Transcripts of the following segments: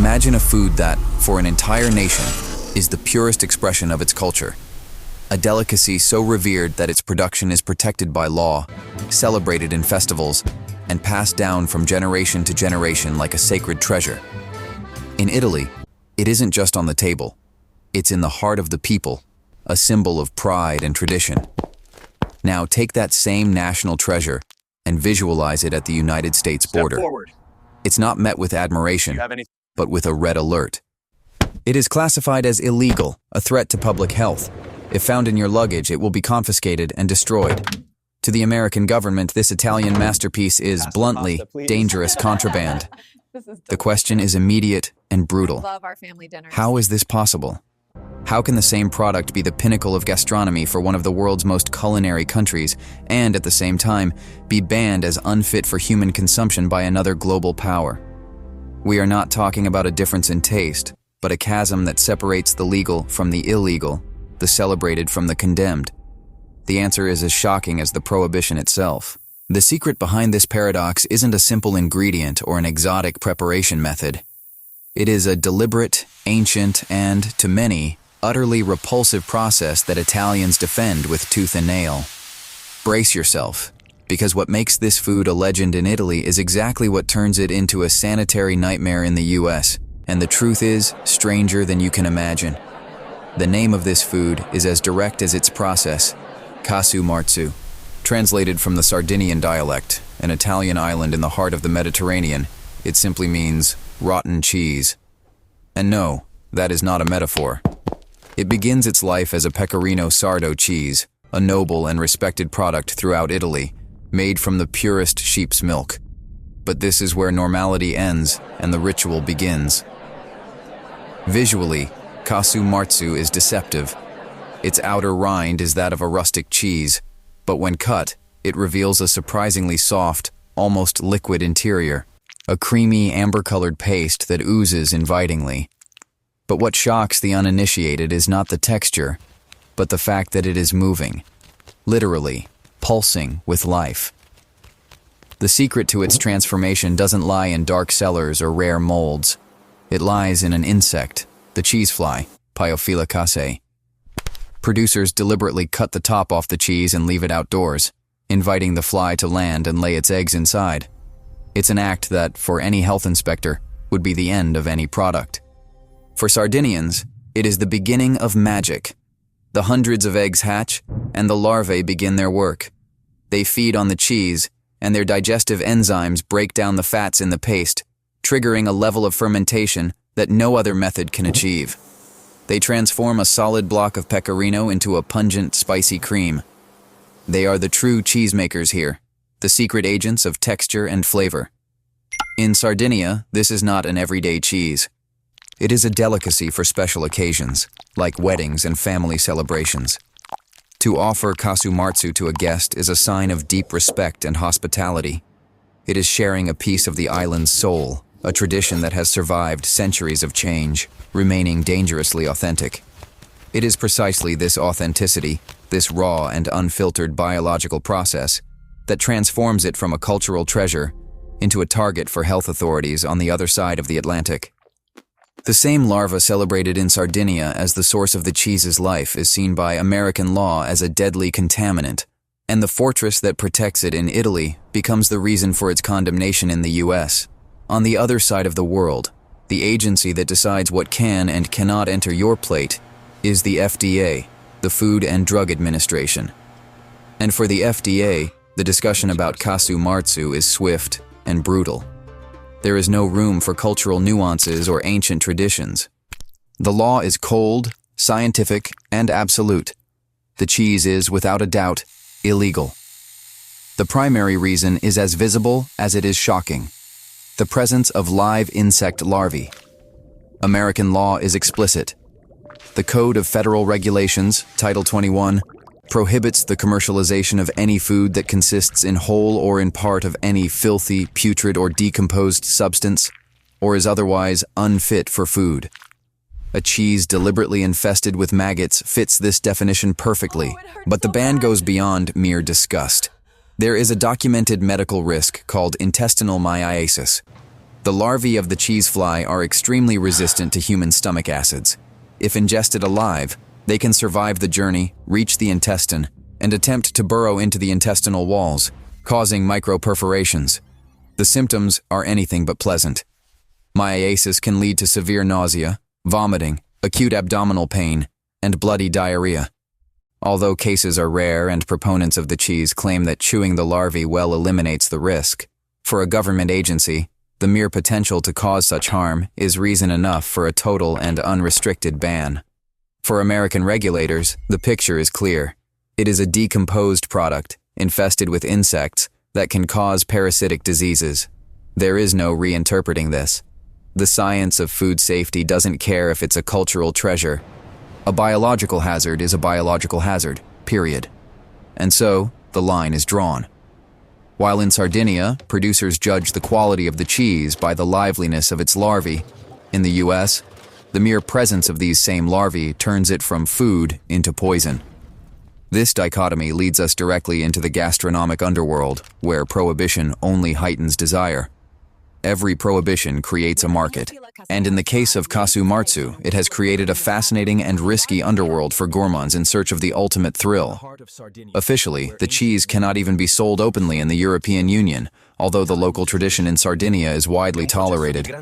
Imagine a food that, for an entire nation, is the purest expression of its culture. A delicacy so revered that its production is protected by law, celebrated in festivals, and passed down from generation to generation like a sacred treasure. In Italy, it isn't just on the table. It's in the heart of the people, a symbol of pride and tradition. Now take that same national treasure and visualize it at the United States border. It's not met with admiration, but with a red alert. It is classified as illegal, a threat to public health. If found in your luggage, it will be confiscated and destroyed. To the American government, this Italian masterpiece is bluntly dangerous contraband. The question is immediate and brutal. How is this possible? How can the same product be the pinnacle of gastronomy for one of the world's most culinary countries and, at the same time, be banned as unfit for human consumption by another global power? We are not talking about a difference in taste, but a chasm that separates the legal from the illegal, the celebrated from the condemned. The answer is as shocking as the prohibition itself. The secret behind this paradox isn't a simple ingredient or an exotic preparation method. It is a deliberate, ancient, and, to many, utterly repulsive process that Italians defend with tooth and nail. Brace yourself, because what makes this food a legend in Italy is exactly what turns it into a sanitary nightmare in the US, and the truth is stranger than you can imagine. The name of this food is as direct as its process, Casu Marzu. Translated from the Sardinian dialect, an Italian island in the heart of the Mediterranean, it simply means rotten cheese. And no, that is not a metaphor. It begins its life as a pecorino sardo cheese, a noble and respected product throughout Italy, made from the purest sheep's milk. But this is where normality ends and the ritual begins. Visually, Casu Marzu is deceptive. Its outer rind is that of a rustic cheese, but when cut, it reveals a surprisingly soft, almost liquid interior, a creamy, amber-colored paste that oozes invitingly. But what shocks the uninitiated is not the texture, but the fact that it is moving, literally, pulsing with life. The secret to its transformation doesn't lie in dark cellars or rare molds. It lies in an insect, the cheese fly, Delicacy. Producers deliberately cut the top off the cheese and leave it outdoors, inviting the fly to land and lay its eggs inside. It's an act that, for any health inspector, would be the end of any product. For Sardinians, it is the beginning of magic. The hundreds of eggs hatch, and the larvae begin their work. They feed on the cheese, and their digestive enzymes break down the fats in the paste, triggering a level of fermentation that no other method can achieve. They transform a solid block of pecorino into a pungent, spicy cream. They are the true cheesemakers here, the secret agents of texture and flavor. In Sardinia, this is not an everyday cheese. It is a delicacy for special occasions, like weddings and family celebrations. To offer Casu Marzu to a guest is a sign of deep respect and hospitality. It is sharing a piece of the island's soul, a tradition that has survived centuries of change, remaining dangerously authentic. It is precisely this authenticity, this raw and unfiltered biological process, that transforms it from a cultural treasure into a target for health authorities on the other side of the Atlantic. The same larva celebrated in Sardinia as the source of the cheese's life is seen by American law as a deadly contaminant, and the fortress that protects it in Italy becomes the reason for its condemnation in the US. On the other side of the world, the agency that decides what can and cannot enter your plate is the FDA, the Food and Drug Administration. And for the FDA, the discussion about Casu Marzu is swift and brutal. There is no room for cultural nuances or ancient traditions. The law is cold, scientific, and absolute. The cheese is, without a doubt, illegal. The primary reason is as visible as it is shocking: the presence of live insect larvae. American law is explicit. The Code of Federal Regulations, Title 21, prohibits the commercialization of any food that consists in whole or in part of any filthy, putrid, or decomposed substance, or is otherwise unfit for food. A cheese deliberately infested with maggots fits this definition perfectly, but the ban goes beyond mere disgust. There is a documented medical risk called intestinal myiasis. The larvae of the cheese fly are extremely resistant to human stomach acids. If ingested alive, they can survive the journey, reach the intestine, and attempt to burrow into the intestinal walls, causing microperforations. The symptoms are anything but pleasant. Myiasis can lead to severe nausea, vomiting, acute abdominal pain, and bloody diarrhea. Although cases are rare and proponents of the cheese claim that chewing the larvae well eliminates the risk, for a government agency, the mere potential to cause such harm is reason enough for a total and unrestricted ban. For American regulators, the picture is clear. It is a decomposed product, infested with insects, that can cause parasitic diseases. There is no reinterpreting this. The science of food safety doesn't care if it's a cultural treasure. A biological hazard is a biological hazard, period. And so, the line is drawn. While in Sardinia, producers judge the quality of the cheese by the liveliness of its larvae, in the US, the mere presence of these same larvae turns it from food into poison. This dichotomy leads us directly into the gastronomic underworld, where prohibition only heightens desire. Every prohibition creates a market, and in the case of Casu Marzu, it has created a fascinating and risky underworld for gourmands in search of the ultimate thrill. Officially, the cheese cannot even be sold openly in the European Union, although the local tradition in Sardinia is widely tolerated.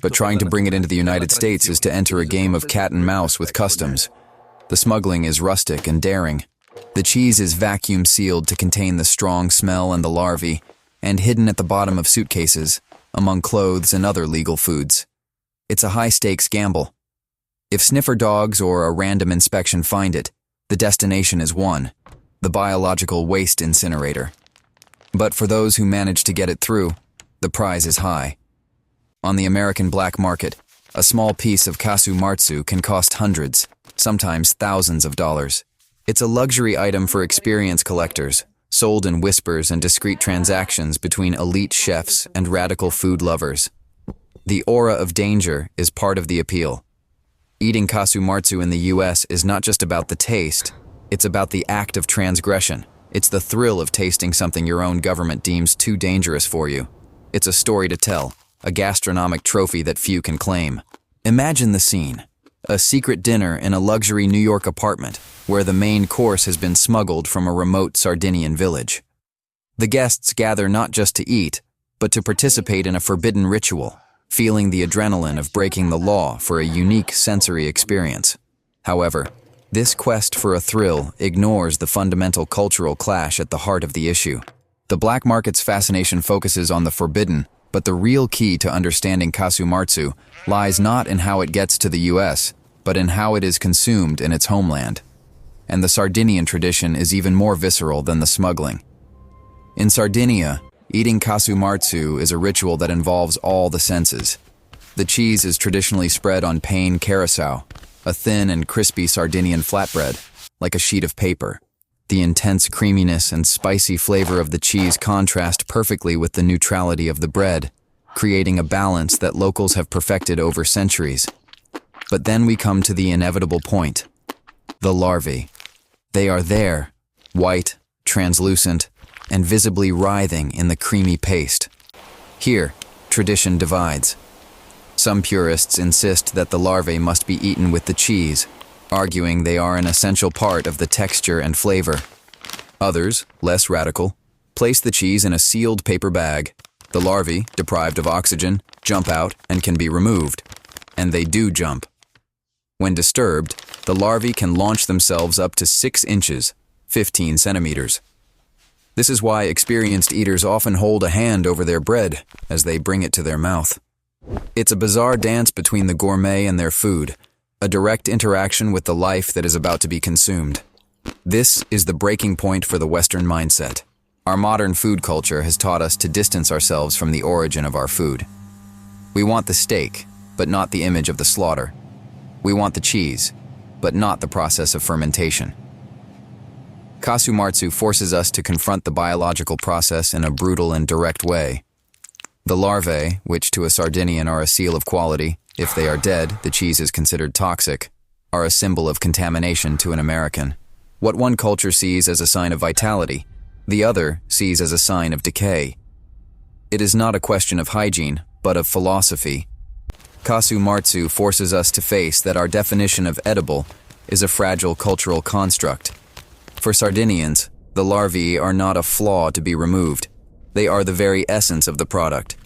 But trying to bring it into the United States is to enter a game of cat and mouse with customs. The smuggling is rustic and daring. The cheese is vacuum sealed to contain the strong smell and the larvae, and hidden at the bottom of suitcases, among clothes and other legal foods. It's a high-stakes gamble. If sniffer dogs or a random inspection find it, the destination is won, the biological waste incinerator. But for those who manage to get it through, the prize is high. On the American black market, a small piece of Casu Marzu can cost hundreds, sometimes thousands of dollars. It's a luxury item for experienced collectors, sold in whispers and discreet transactions between elite chefs and radical food lovers. The aura of danger is part of the appeal. Eating Casu Marzu in the US is not just about the taste, it's about the act of transgression. It's the thrill of tasting something your own government deems too dangerous for you. It's a story to tell, a gastronomic trophy that few can claim. Imagine the scene. A secret dinner in a luxury New York apartment where the main course has been smuggled from a remote Sardinian village. The guests gather not just to eat, but to participate in a forbidden ritual, feeling the adrenaline of breaking the law for a unique sensory experience. However, this quest for a thrill ignores the fundamental cultural clash at the heart of the issue. The black market's fascination focuses on the forbidden, but the real key to understanding Casu Marzu lies not in how it gets to the US, but in how it is consumed in its homeland. And the Sardinian tradition is even more visceral than the smuggling. In Sardinia, eating Casu Marzu is a ritual that involves all the senses. The cheese is traditionally spread on pane carousel, a thin and crispy Sardinian flatbread, like a sheet of paper. The intense creaminess and spicy flavor of the cheese contrast perfectly with the neutrality of the bread, creating a balance that locals have perfected over centuries. But then we come to the inevitable point: the larvae. They are there, white, translucent, and visibly writhing in the creamy paste. Here, tradition divides. Some purists insist that the larvae must be eaten with the cheese, arguing they are an essential part of the texture and flavor. Others, less radical, place the cheese in a sealed paper bag. The larvae, deprived of oxygen, jump out and can be removed. And they do jump. When disturbed, the larvae can launch themselves up to 6 inches, 15 centimeters. This is why experienced eaters often hold a hand over their bread as they bring it to their mouth. It's a bizarre dance between the gourmet and their food, a direct interaction with the life that is about to be consumed. This is the breaking point for the Western mindset. Our modern food culture has taught us to distance ourselves from the origin of our food. We want the steak, but not the image of the slaughter. We want the cheese, but not the process of fermentation. Casu Marzu forces us to confront the biological process in a brutal and direct way. The larvae, which to a Sardinian are a seal of quality, if they are dead, the cheese is considered toxic, are a symbol of contamination to an American. What one culture sees as a sign of vitality, the other sees as a sign of decay. It is not a question of hygiene, but of philosophy. Casu Marzu forces us to face that our definition of edible is a fragile cultural construct. For Sardinians, the larvae are not a flaw to be removed. They are the very essence of the product.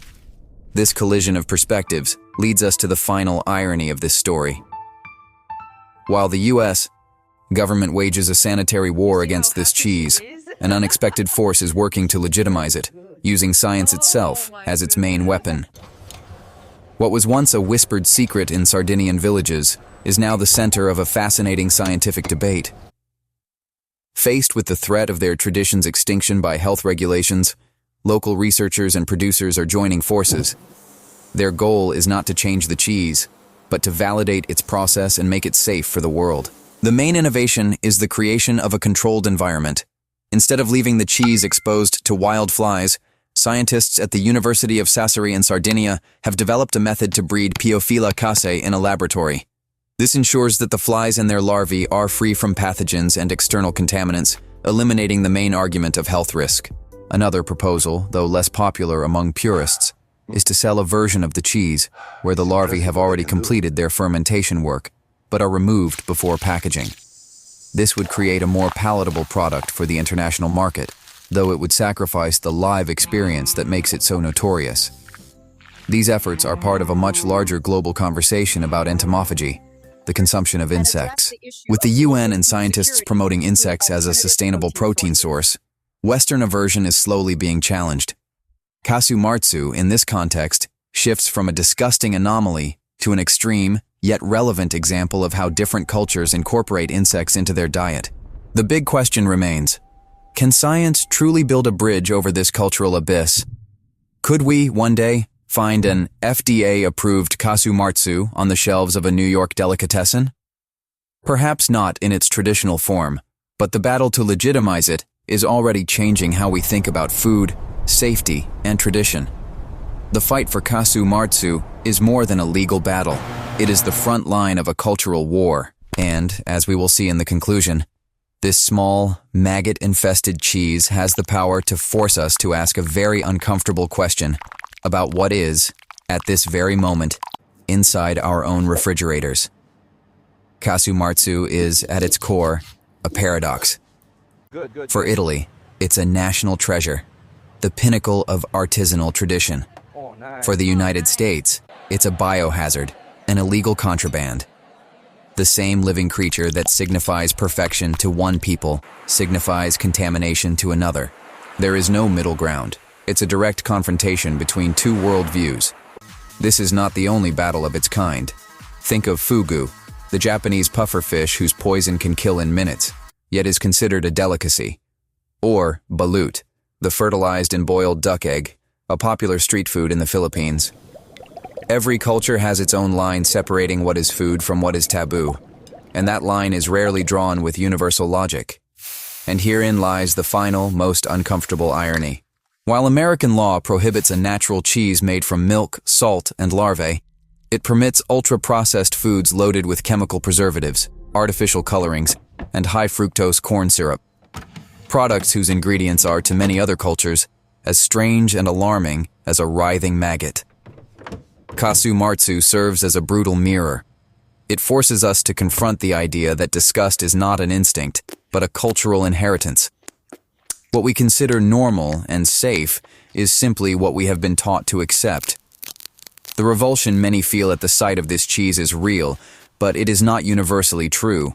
This collision of perspectives leads us to the final irony of this story. While the U.S. government wages a sanitary war against this cheese, an unexpected force is working to legitimize it, using science itself as its main weapon. What was once a whispered secret in Sardinian villages is now the center of a fascinating scientific debate. Faced with the threat of their tradition's extinction by health regulations, local researchers and producers are joining forces. Their goal is not to change the cheese, but to validate its process and make it safe for the world. The main innovation is the creation of a controlled environment. Instead of leaving the cheese exposed to wild flies, scientists at the University of Sassari in Sardinia have developed a method to breed Piophila caseae in a laboratory. This ensures that the flies and their larvae are free from pathogens and external contaminants, eliminating the main argument of health risk. Another proposal, though less popular among purists, is to sell a version of the cheese where the larvae have already completed their fermentation work, but are removed before packaging. This would create a more palatable product for the international market, though it would sacrifice the live experience that makes it so notorious. These efforts are part of a much larger global conversation about entomophagy, the consumption of insects. With the UN and scientists promoting insects as a sustainable protein source, Western aversion is slowly being challenged. Casu Marzu, in this context, shifts from a disgusting anomaly to an extreme, yet relevant example of how different cultures incorporate insects into their diet. The big question remains: can science truly build a bridge over this cultural abyss? Could we, one day, find an FDA-approved Casu Marzu on the shelves of a New York delicatessen? Perhaps not in its traditional form, but the battle to legitimize it is already changing how we think about food, safety, and tradition. The fight for Casu Marzu is more than a legal battle. It is the front line of a cultural war, and, as we will see in the conclusion, this small, maggot-infested cheese has the power to force us to ask a very uncomfortable question about what is, at this very moment, inside our own refrigerators. Casu Marzu is, at its core, a paradox. For Italy, it's a national treasure, the pinnacle of artisanal tradition. For the United States, it's a biohazard, an illegal contraband. The same living creature that signifies perfection to one people signifies contamination to another. There is no middle ground. It's a direct confrontation between two worldviews. This is not the only battle of its kind. Think of fugu, the Japanese puffer fish whose poison can kill in minutes, yet is considered a delicacy. Or balut, the fertilized and boiled duck egg, a popular street food in the Philippines. Every culture has its own line separating what is food from what is taboo, and that line is rarely drawn with universal logic. And herein lies the final, most uncomfortable irony. While American law prohibits a natural cheese made from milk, salt, and larvae, it permits ultra-processed foods loaded with chemical preservatives, artificial colorings, and high-fructose corn syrup. Products whose ingredients are, to many other cultures, as strange and alarming as a writhing maggot. Casu Marzu serves as a brutal mirror. It forces us to confront the idea that disgust is not an instinct, but a cultural inheritance. What we consider normal and safe is simply what we have been taught to accept. The revulsion many feel at the sight of this cheese is real, but it is not universally true.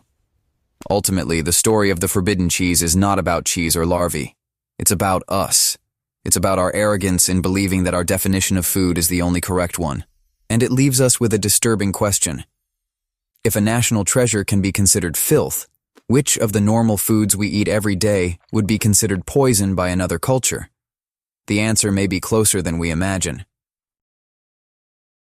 Ultimately, the story of the forbidden cheese is not about cheese or larvae. It's about us. It's about our arrogance in believing that our definition of food is the only correct one. And it leaves us with a disturbing question. If a national treasure can be considered filth, which of the normal foods we eat every day would be considered poison by another culture? The answer may be closer than we imagine.